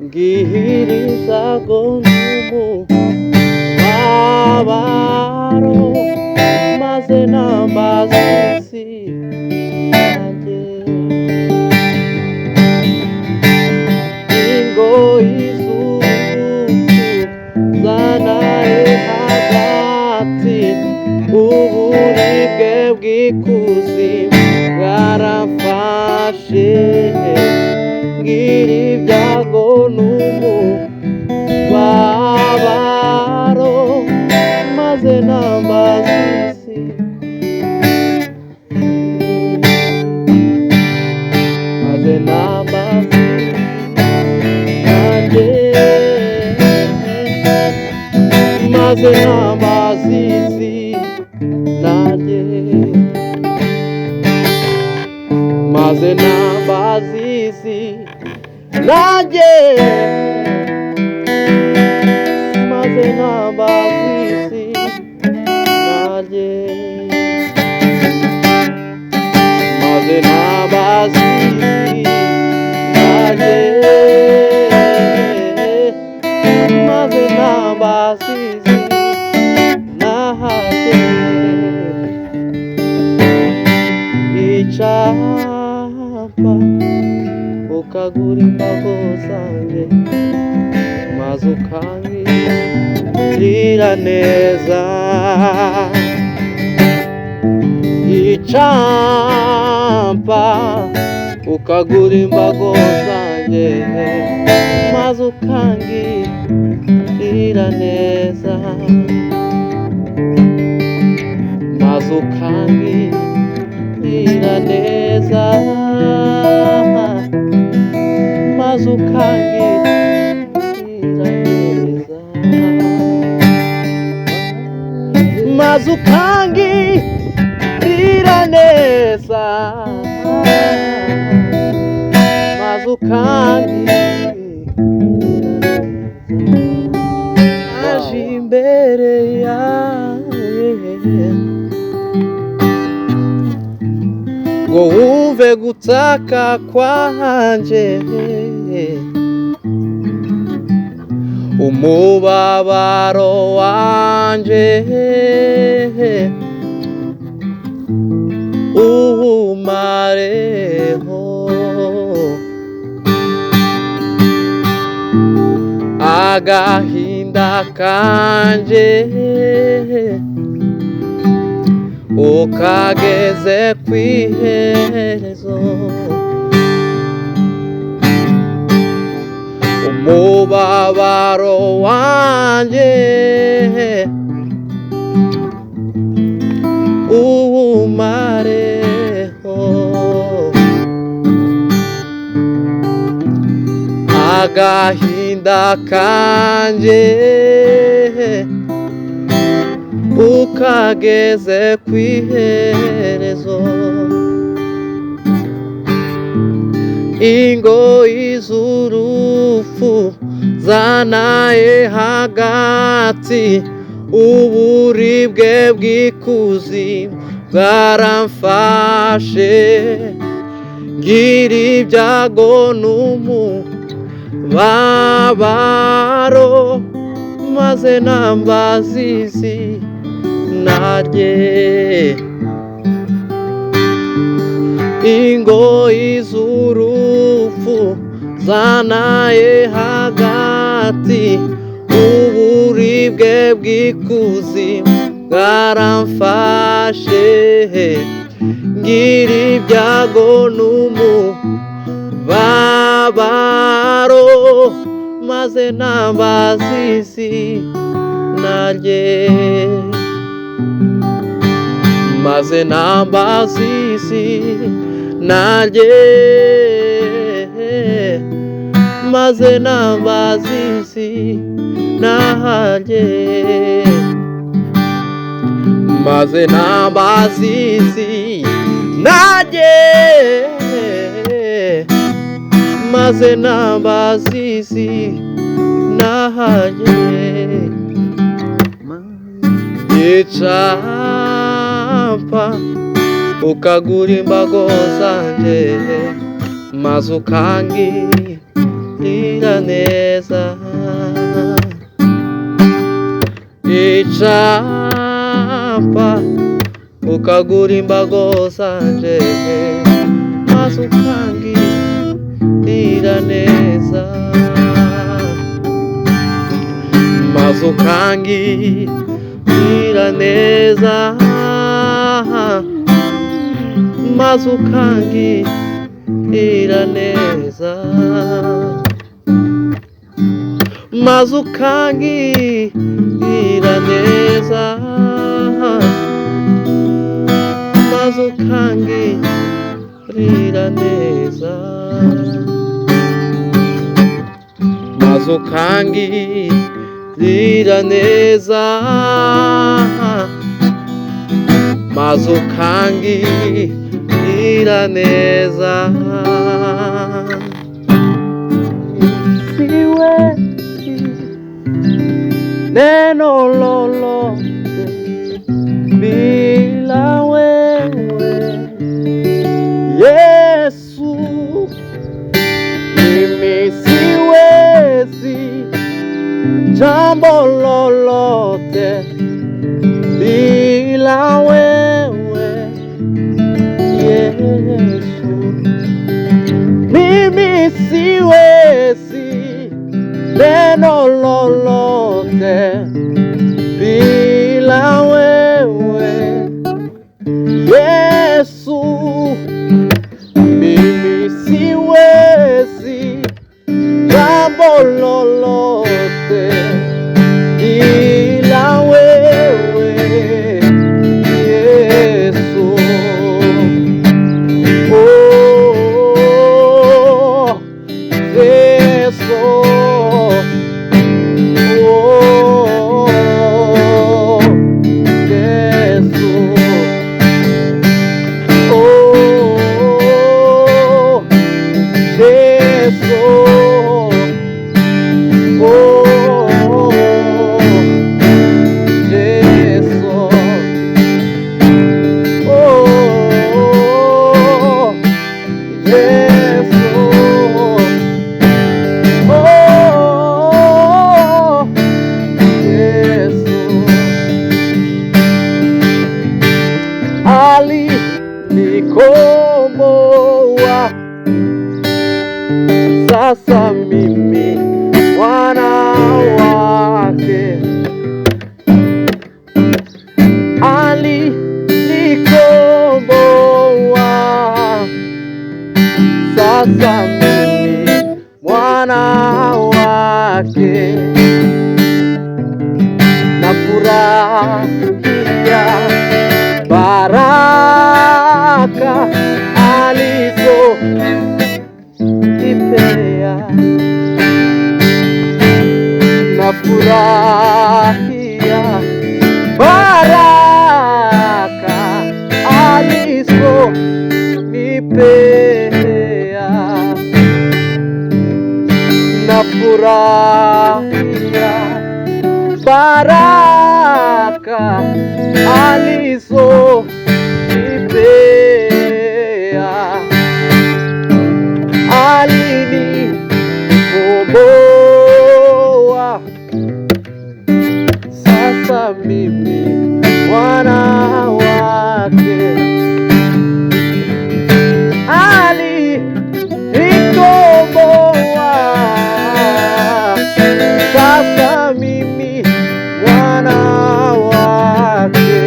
ngihirizago n'umubabaro maze nambaza isi yanjye ingoyi zanaye hagati uburibwe bw'ikuzimu bwarafashe ngira ibyago n'umubabaro maze nambaza isi maze nambaza nanjye maze nambaza isi nanjye maze nambaza isi nanjye maze nambaza isi nanjye maze nambaza isi nanjye maze nambaza isi nanjye icapa ukagura imbago zanjye maze ukangirira neza icapa ukagura imbago zanjye maze ukangirira neza maze ukangirira neza maze ukangirira neza maze ukangirira neza maze ukangirira naje imbere yawe ngo wumve gutaka kwanje umubabaro wanje umareho agahinda kanje ukageze kw'iherezo umubabaro wanje umareho agahinda kanje ukageze kw'iherezo ingoyi z'urupfu zanaye hagati uburibwe bw'ikuzimu bwaramfashe ngira ibyago n'umubabaro maze nambaza isi nanjye ingoyi z'urupfu zanaye hagati uburibwe bw'ikuzimu bwaramfashe ngira ibyago n'umubabaro maze nambaza isi nanjye maze nambaza isi nanjye maze nambaza isi nanjye maze nambaza isi nanjye maze nambaza isi nanjye icapa ukagura imbago zanje maze ukangirira gira neza. Icapa ukagura imbago zanje, maze ukangirira neza, maze ukangirira neza, maze ukangirira neza, maze ukangirira neza, maze ukangirira neza, maze ukangirira neza, maze ukangirira neza. Siwe neno lolote bila wewe Yesu, mimi siwezi jambo lolote bila wewe Yesu, mimi siwezi neno lolote bila wewe Yesu, mimi siwezi jambo lolote bila wewe Yesu. Oh, Yesu. Alinikomboa, sasa mimi mwana wake. Alinikomboa, sasa mimi mwana wake. Nafurahia baraka alizonipea, nafurahia baraka alizonipea, nafurahia baraka alizonipea. Alinikomboa, sasa mimi mwana wake. Alinikomboa, sasa mimi mwana wake.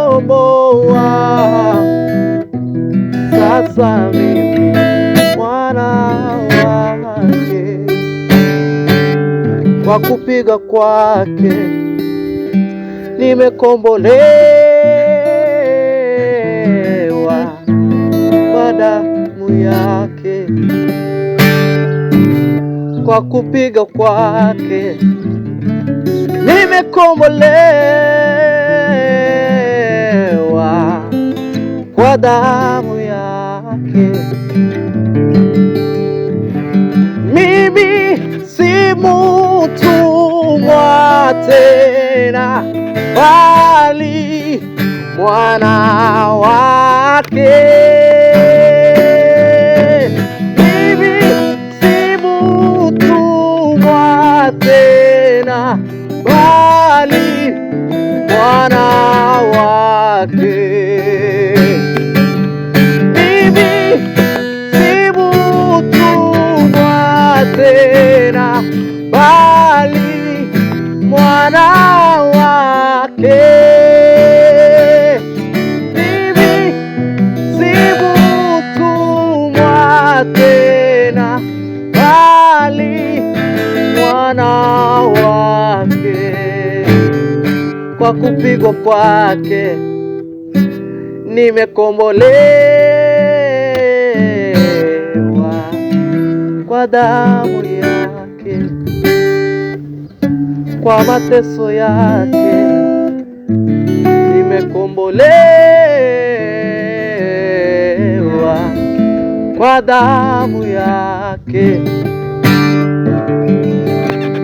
Alinikomboa, sasa mimi mwana wake. Kwa kupiga kwake nimekombolewa, kwa damu yake. Kwa kupiga kwake nimekombolewa, kwa damu yake. Mimi si mtumwa tena, bali mwana wake. kupigwa kwake nimekombolewa, kwa damu yake, kwa mateso yake nimekombolewa, kwa damu yake.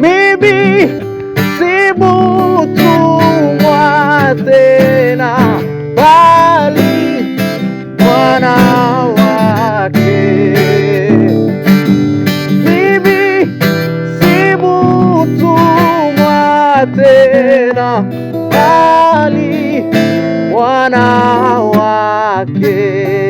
Mimi si mtumwa tena, bali mwana wake. Mimi si mtumwa tena, bali mwana wake.